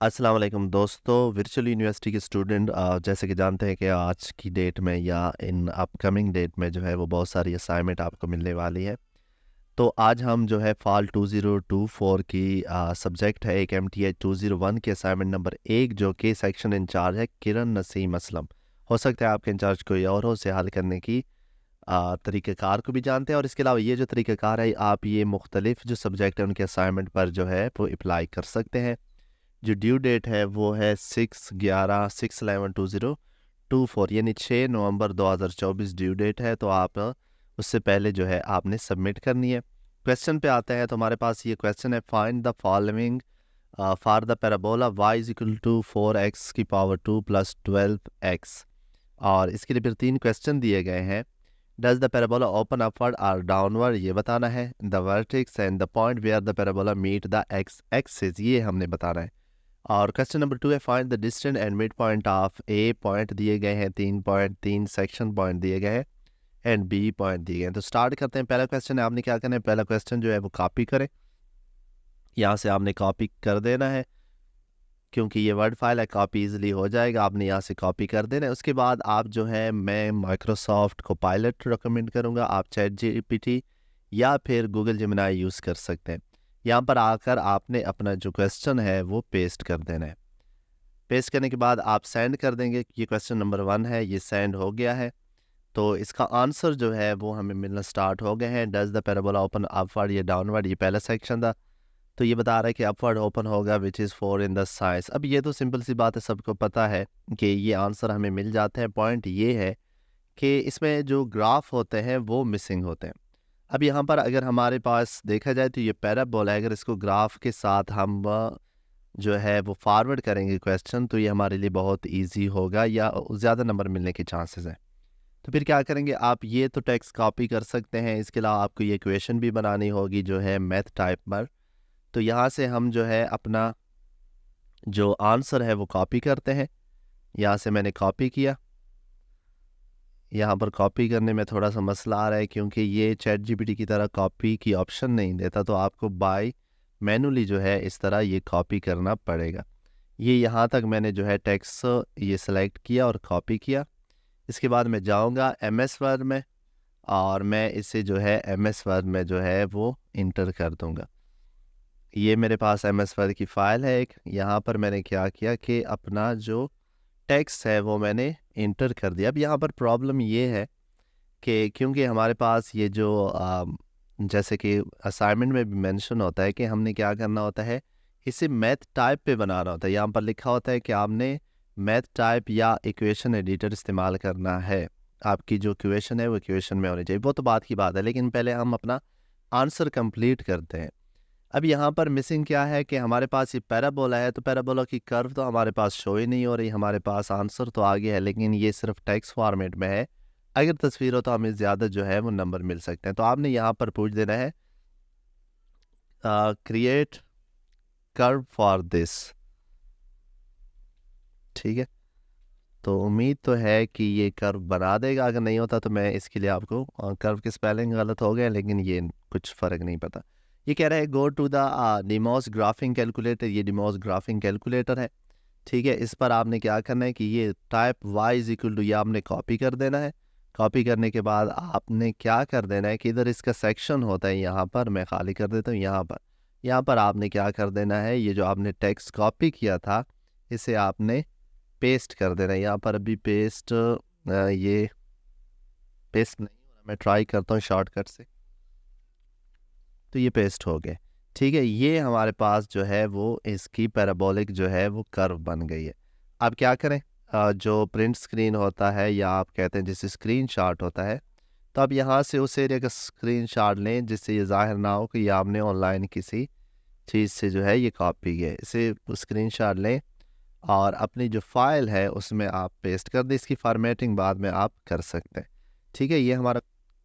अस्सलाम वालेकुम दोस्तों, वर्चुअल यूनिवर्सिटी के स्टूडेंट जैसे कि जानते हैं कि आज की डेट में या इन अपकमिंग डेट में जो है वो बहुत सारी असाइनमेंट आपको मिलने वाली है। तो आज हम जो है फ़ॉल 2024 की सब्जेक्ट है एक एमटीएच 201 के असाइनमेंट नंबर 1 जो कि सेक्शन इंचार्ज है किरण नसीम असलम। हो सकता है आपके इंचार्ज कोई और हो, उसे हल करने की तरीक़ेकार को भी जानते हैं और इसके अलावा ये जो तरीक़ेकार है आप ये मुख्तलिफ जो सब्जेक्ट है उनके असाइनमेंट पर जो है वो अप्लाई कर सकते हैं। जो ड्यू डेट है वो है 6/11/2024 यानी 6 नवंबर 2024 ड्यू डेट है। तो आप उससे पहले जो है आपने सबमिट करनी है। क्वेश्चन पे आते हैं तो हमारे पास ये क्वेश्चन है, find the following for the parabola y is equal to 4x की पावर 2 प्लस 12x। और इसके लिए फिर 3 क्वेश्चन दिए गए हैं। Does the parabola open upward और डाउनवर्ड, ये बताना है। The vertex and the point where the parabola meet the x axis, ये हमने बताना है। और क्वेश्चन नंबर 2 है, find the distance and mid point of a. Point दिए गए हैं 3.3 सेक्शन पॉइंट दिए गए हैं एंड बी पॉइंट दिए गए हैं। तो स्टार्ट करते हैं। पहला क्वेश्चन है, आपने क्या करना है, पहला क्वेश्चन जो है वो कॉपी करें। यहाँ से आपने कॉपी कर देना है क्योंकि ये वर्ड फाइल है, कॉपी इजीली हो जाएगा। आपने यहाँ से कॉपी कर देना है। उसके बाद आप जो है, मैं माइक्रोसॉफ्ट को पायलट रिकमेंड करूँगा, आप चैट जीपीटी या फिर गूगल जेमिनाई यूज़ कर सकते हैं। यहाँ पर आकर आपने अपना जो क्वेश्चन है वो पेस्ट कर देना है। पेस्ट करने के बाद आप सेंड कर देंगे। ये क्वेश्चन नंबर 1 है, ये सेंड हो गया है। तो इसका आंसर जो है वो हमें मिलना स्टार्ट हो गए हैं। Does the parabola open upward या डाउनवर्ड, ये पहला सेक्शन था। तो ये बता रहा है कि अपवर्ड ओपन होगा which is 4 in the size. अब ये तो सिंपल सी बात है, सबको पता है कि ये आंसर हमें मिल जाते हैं। पॉइंट ये है कि इसमें जो ग्राफ होते हैं वो मिसिंग होते हैं। अब यहाँ पर अगर हमारे पास देखा जाए तो ये पैराबोला है, अगर इसको ग्राफ के साथ हम जो है वो फॉरवर्ड करेंगे क्वेश्चन, तो ये हमारे लिए बहुत इजी होगा या ज़्यादा नंबर मिलने के चांसेस हैं। तो फिर क्या करेंगे, आप ये तो टेक्स्ट कॉपी कर सकते हैं। इसके अलावा आपको ये इक्वेशन भी बनानी होगी जो है मैथ टाइप पर। तो यहाँ से हम जो है अपना जो आंसर है वो कॉपी करते हैं। यहाँ से मैंने कॉपी किया। यहाँ पर कॉपी करने में थोड़ा सा मसला आ रहा है क्योंकि ये चैट जीपीटी की तरह कॉपी की ऑप्शन नहीं देता, तो आपको बाय मैनुअली जो है इस तरह ये कॉपी करना पड़ेगा। ये यहाँ तक मैंने जो है टेक्स्ट ये सिलेक्ट किया और कॉपी किया। इसके बाद मैं जाऊँगा एमएस वर्ड में और मैं इसे जो है एमएस वर्ड में जो है वो इंटर कर दूँगा। ये मेरे पास एमएस वर्ड की फ़ाइल है एक। यहाँ पर मैंने क्या किया कि अपना जो टेक्स्ट है वो मैंने इंटर कर दिया। अब यहाँ पर प्रॉब्लम ये है कि क्योंकि हमारे पास ये जो जैसे कि असाइनमेंट में भी मेंशन होता है कि हमने क्या करना होता है, इसे मैथ टाइप पे बनाना होता है। यहाँ पर लिखा होता है कि आपने मैथ टाइप या इक्वेशन एडिटर इस्तेमाल करना है। आपकी जो इक्वेशन है वो इक्वेशन में होनी चाहिए, वो तो बात की बात है, लेकिन पहले हम अपना आंसर कंप्लीट करते हैं। अब यहाँ पर मिसिंग क्या है कि हमारे पास ये पैराबोला है, तो पैराबोला की कर्व तो हमारे पास शो ही नहीं हो रही। हमारे पास आंसर तो आगे है लेकिन ये सिर्फ टेक्स्ट फॉर्मेट में है। अगर तस्वीर हो तो हमें ज़्यादा जो है वो नंबर मिल सकते हैं। तो आपने यहाँ पर पूछ देना है क्रिएट कर्व फॉर दिस। ठीक है, तो उम्मीद तो है कि ये कर्व बना देगा। अगर नहीं होता तो मैं इसके लिए आपको कर्व के स्पेलिंग गलत हो गए लेकिन ये कुछ फ़र्क नहीं पता। ये कह रहा है go to the Desmos graphing calculator. ये डिमॉस ग्राफिंग कैलकुलेटर है। ठीक है, इस पर आपने क्या करना है कि ये type y is equal to, ये आपने कॉपी कर देना है। कॉपी करने के बाद आपने क्या कर देना है कि इधर इसका सेक्शन होता है, यहाँ पर मैं खाली कर देता हूँ। यहाँ पर आपने क्या कर देना है, ये जो आपने टेक्स्ट कॉपी किया था इसे आपने पेस्ट कर देना है। यहाँ पर अभी ये पेस्ट नहीं हो रहा, मैं ट्राई करता हूँ शॉर्टकट से। तो ये पेस्ट हो गए। ठीक है, ये हमारे पास जो है वो इसकी पैराबोलिक जो है वो कर्व बन गई है। अब क्या करें, जो प्रिंट स्क्रीन होता है या आप कहते हैं जिससे स्क्रीन शॉट होता है, तो आप यहाँ से उस एरिया का स्क्रीन शॉट लें जिससे ये ज़ाहिर ना हो कि ये आपने ऑनलाइन किसी चीज़ से जो है ये कॉपी है। इसे स्क्रीन शॉट लें और अपनी जो फाइल है उसमें आप पेस्ट कर दें। इसकी फॉर्मेटिंग बाद में आप कर सकते हैं। ठीक है, ये हमारा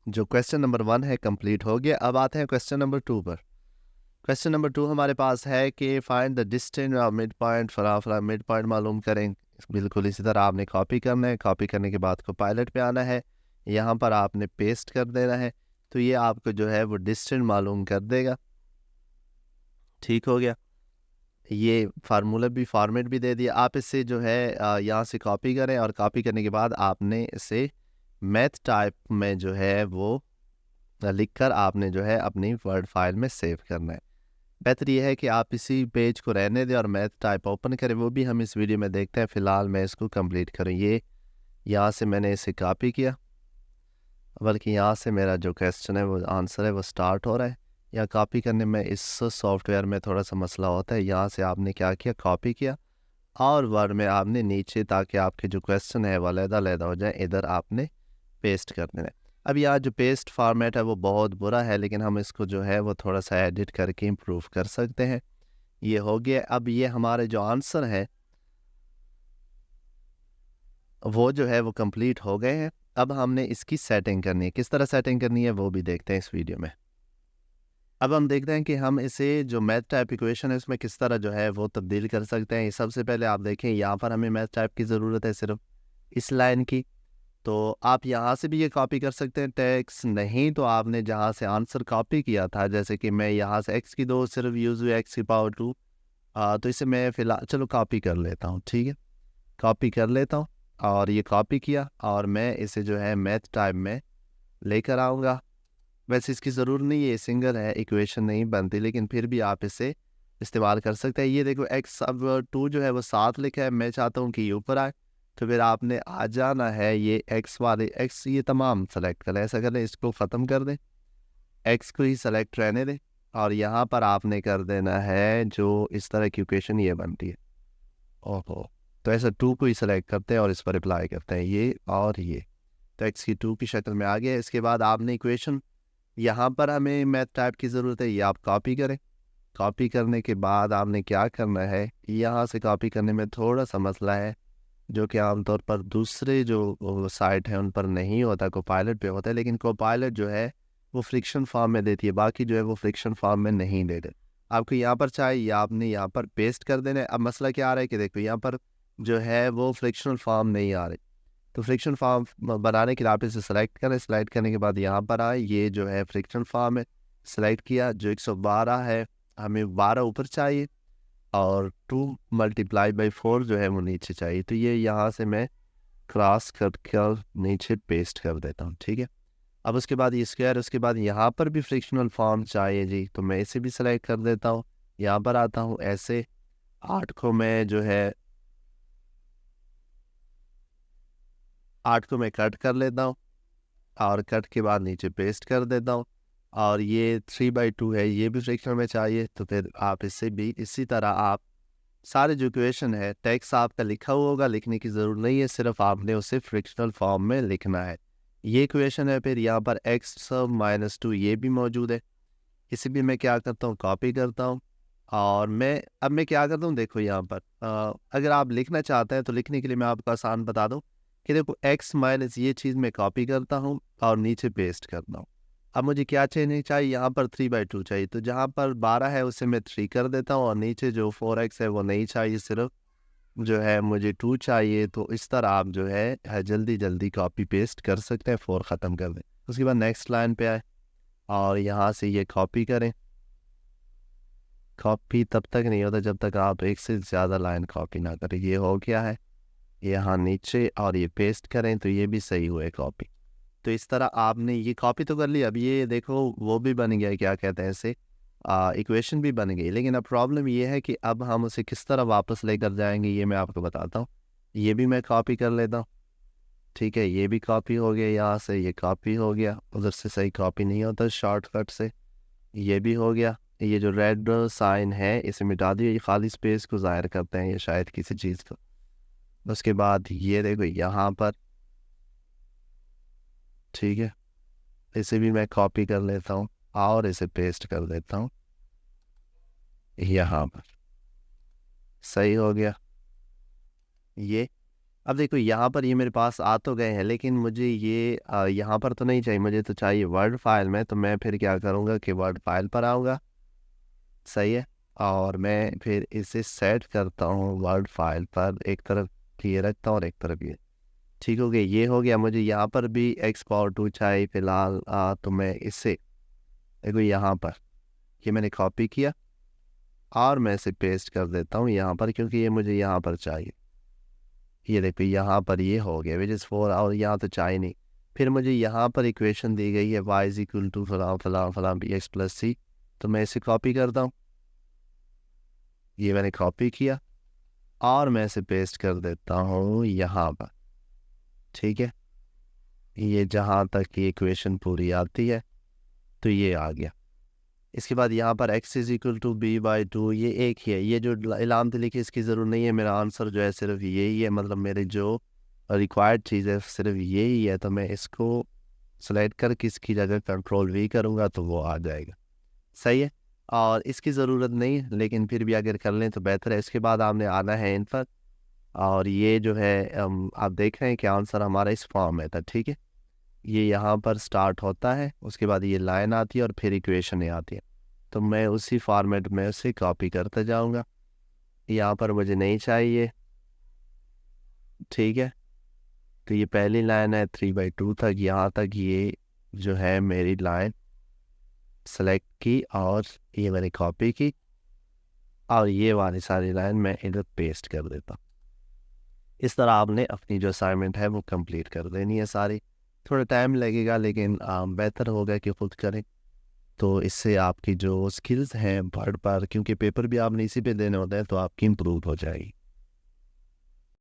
जो क्वेश्चन नंबर 1 है कंप्लीट हो गया। अब आते हैं क्वेश्चन नंबर 2 पर। क्वेश्चन नंबर 2 हमारे पास है कि find the distance of mid point फला मिड पॉइंट मालूम करें। बिल्कुल इसी तरह आपने कॉपी करना है। कॉपी करने के बाद को पायलट पे आना है, यहाँ पर आपने पेस्ट कर देना है। तो ये आपको जो है वो डिस्टेंस मालूम कर देगा। ठीक हो गया। ये फार्मूला भी फॉर्मेट भी दे दिया। आप इसे जो है यहाँ से कॉपी करें और कॉपी करने के बाद आपने इसे मैथ टाइप में जो है वो लिखकर आपने जो है अपनी वर्ड फाइल में सेव करना है। बेहतर ये है कि आप इसी पेज को रहने दें और मैथ टाइप ओपन करें, वो भी हम इस वीडियो में देखते हैं। फ़िलहाल मैं इसको कंप्लीट करूँ। ये यहाँ से मैंने इसे कॉपी किया, बल्कि यहाँ से मेरा जो क्वेश्चन है वो आंसर है वो स्टार्ट हो रहा है। या कॉपी करने में इस सॉफ्टवेयर में थोड़ा सा मसला होता है। यहाँ से आपने क्या किया, कॉपी किया और वर्ड में आपने नीचे, ताकि आपके जो क्वेश्चन है वो अलग-अलग हो जाए, इधर आपने पेस्ट कर देना है। अब यहाँ जो पेस्ट फॉर्मेट है वो बहुत बुरा है, लेकिन हम इसको जो है वो थोड़ा सा एडिट करके इम्प्रूव कर सकते हैं। ये हो गया। अब ये हमारे जो आंसर है वो जो है वो कंप्लीट हो गए हैं। अब हमने इसकी सेटिंग करनी है। किस तरह सेटिंग करनी है वो भी देखते हैं इस वीडियो में। अब हम देखते हैं कि हम इसे जो मैथ टाइप इक्वेशन है उसमें किस तरह जो है वो तब्दील कर सकते हैं। सबसे पहले आप देखें, यहाँ पर हमें मैथ टाइप की ज़रूरत है सिर्फ इस लाइन की। तो आप यहाँ से भी ये कॉपी कर सकते हैं टेक्स्ट, नहीं तो आपने जहाँ से आंसर कॉपी किया था, जैसे कि मैं यहाँ से एक्स की दो सिर्फ यूज़ हुई, एक्स की पावर 2, तो इसे मैं फ़िलहाल चलो कॉपी कर लेता हूँ। ठीक है, कॉपी कर लेता हूँ और ये कॉपी किया और मैं इसे जो है मैथ टाइप में लेकर आऊँगा। वैसे इसकी ज़रूरत नहीं है, सिंगल है, इक्वेशन नहीं बनती, लेकिन फिर भी आप इसे इस्तेमाल कर सकते हैं। ये देखो एक्स, अब 2 जो है वो 7 लिखा है, मैं चाहता हूँ कि ये ऊपर आए, तो फिर आपने आ जाना है ये एक्स वाले, एक्स ये तमाम सेलेक्ट कर लें। ऐसा कर लें, इसको ख़त्म कर दें, एक्स को ही सेलेक्ट रहने दें और यहाँ पर आपने कर देना है जो इस तरह की इक्वेशन ये बनती है। ओहो, तो ऐसा 2 को ही सेलेक्ट करते हैं और इस पर अप्लाई करते हैं, ये और ये। तो एक्स की 2 की शक्ल में आ गया। इसके बाद आपने इक्वेशन, यहाँ पर हमें मैथ टाइप की ज़रूरत है, ये आप कॉपी करें। कॉपी करने के बाद आपने क्या करना है, यहाँ से कॉपी करने में थोड़ा सा मसला है, जो कि आमतौर पर दूसरे जो साइट हैं उन पर नहीं होता, कोपायलट पे होता है। लेकिन कोपायलट जो है वो फ्रिक्शन फॉर्म में देती है, बाकी जो है वो फ्रिक्शन फॉर्म में नहीं देते। आपको यहाँ पर चाहिए, आपने यहाँ पर पेस्ट कर देना है। अब मसला क्या आ रहा है कि देखो यहाँ पर जो है वो फ्रिक्शनल फॉर्म नहीं आ रही, तो फ्रिक्शन फॉर्म बनाने के लिए आप इसे सेलेक्ट करें। सेलेक्ट करने के बाद यहाँ पर आए, ये जो है फ्रिक्शन फॉर्म है, सेलेक्ट किया। जो 112 है, हमें 12 ऊपर चाहिए और 2 मल्टीप्लाई बाई 4 जो है वो नीचे चाहिए। तो ये यहाँ से मैं क्रॉस कट कर नीचे पेस्ट कर देता हूँ। ठीक है, अब उसके बाद ये स्क्वायर, उसके बाद यहाँ पर भी फ्रिक्शनल फॉर्म चाहिए जी, तो मैं इसे भी सेलेक्ट कर देता हूँ। यहाँ पर आता हूँ, ऐसे 8 को मैं जो है 8 को मैं कट कर लेता हूँ और कट के बाद नीचे पेस्ट कर देता हूँ। और ये 3/2 है, ये भी फ्रिक्शन में चाहिए, तो फिर आप इससे भी इसी तरह आप सारे जो इक्वेशन है, टेक्स्ट आपका लिखा हुआ होगा, लिखने की ज़रूरत नहीं है, सिर्फ आपने उसे फ्रिक्शनल फॉर्म में लिखना है। ये इक्वेशन है, फिर यहाँ पर x माइनस 2 ये भी मौजूद है। इसे भी मैं क्या करता हूँ, कॉपी करता हूँ और मैं क्या करता हूँ, देखो यहाँ पर अगर आप लिखना चाहते हैं तो लिखने के लिए मैं आपको आसान बता दूँ कि देखो x माइनस ये चीज़ मैं कॉपी करता हूँ और नीचे पेस्ट करता हूँ। अब मुझे क्या चाहिए, यहाँ पर 3/2 चाहिए, तो जहाँ पर 12 है उसे मैं 3 कर देता हूँ और नीचे जो 4x है वो नहीं चाहिए, सिर्फ जो है मुझे 2 चाहिए। तो इस तरह आप जो है जल्दी जल्दी कॉपी पेस्ट कर सकते हैं, 4 ख़त्म कर दें। उसके बाद नेक्स्ट लाइन पे आए और यहाँ से ये कॉपी करें। कॉपी तब तक नहीं होता जब तक आप एक से ज़्यादा लाइन कॉपी ना करें। ये हो गया है, यहाँ नीचे, और ये पेस्ट करें तो ये भी सही हुए कॉपी। तो इस तरह आपने ये कॉपी तो कर लिया। अब ये देखो वो भी बन गया, क्या कहते हैं इसे, इक्वेशन भी बन गई। लेकिन अब प्रॉब्लम ये है कि अब हम उसे किस तरह वापस लेकर जाएंगे, ये मैं आपको बताता हूँ। ये भी मैं कॉपी कर लेता हूँ। ठीक है, ये भी कॉपी हो गया, यहाँ से ये कॉपी हो गया, उधर से सही कॉपी नहीं होता शॉर्टकट से। ये भी हो गया। ये जो रेड साइन है इसे मिटा दिए, ये खाली स्पेस को ज़ाहिर करते हैं, ये शायद किसी चीज़ को। उसके बाद ये देखो यहाँ पर, ठीक है, इसे भी मैं कॉपी कर लेता हूँ और इसे पेस्ट कर देता हूँ यहाँ पर। सही हो गया ये। अब देखो यहाँ पर ये मेरे पास आ तो गए हैं, लेकिन मुझे ये यहाँ पर तो नहीं चाहिए, मुझे तो चाहिए वर्ड फाइल में। तो मैं फिर क्या करूँगा कि वर्ड फाइल पर आऊँगा, सही है, और मैं फिर इसे सेट करता हूँ वर्ड फाइल पर, एक तरफ ये रखता हूँ और एक तरफ ये। ठीक हो गया, ये हो गया। मुझे यहाँ पर भी x पावर 2 चाहिए फ़िलहाल, तो मैं इससे देखो यहाँ पर ये मैंने कॉपी किया और मैं इसे पेस्ट कर देता हूँ यहाँ पर, क्योंकि ये मुझे यहाँ पर चाहिए। ये देखो यहाँ पर ये हो गया विच इज़ 4, और यहाँ तो चाहिए नहीं। फिर मुझे यहाँ पर इक्वेशन दी गई है y इज इक्वल टू फलां फलां फलां बी एक्स प्लस सी, तो मैं इसे कॉपी करता हूँ। ये मैंने कॉपी किया और मैं इसे पेस्ट कर देता हूँ यहाँ पर। ठीक है, ये जहाँ तक ये इक्वेशन पूरी आती है तो ये आ गया। इसके बाद यहाँ पर x is equal to b by two, ये एक ही है। ये जो इलामत लिखी इसकी ज़रूरत नहीं है, मेरा आंसर जो है सिर्फ यही है, मतलब मेरी जो रिक्वायर्ड चीज़ है सिर्फ यही है। तो मैं इसको सेलेक्ट करके इसकी जगह कंट्रोल वी करूँगा तो वो आ जाएगा। सही है, और इसकी ज़रूरत नहीं है, लेकिन फिर भी अगर कर लें तो बेहतर है। इसके बाद आपने आना है इन पर, और ये जो है आप देख रहे हैं कि आंसर हमारा इस फॉर्म में था। ठीक है, ये यहाँ पर स्टार्ट होता है, उसके बाद ये लाइन आती है और फिर इक्वेशन आती है। तो मैं उसी फॉर्मेट में उसे कॉपी करते जाऊँगा। यहाँ पर मुझे नहीं चाहिए। ठीक है, तो ये पहली लाइन है 3/2 तक, यहाँ तक ये जो है मेरी लाइन सेलेक्ट की और ये मैंने कॉपी की, और ये वाली सारी लाइन मैं इधर पेस्ट कर देता हूँ। इस तरह आपने अपनी जो असाइनमेंट है वो कंप्लीट कर देनी है सारी। थोड़ा टाइम लगेगा, लेकिन बेहतर होगा कि खुद करें, तो इससे आपकी जो स्किल्स हैं पढ़ पर, क्योंकि पेपर भी आपने इसी पे देने होते हैं, तो आपकी इम्प्रूव हो जाएगी।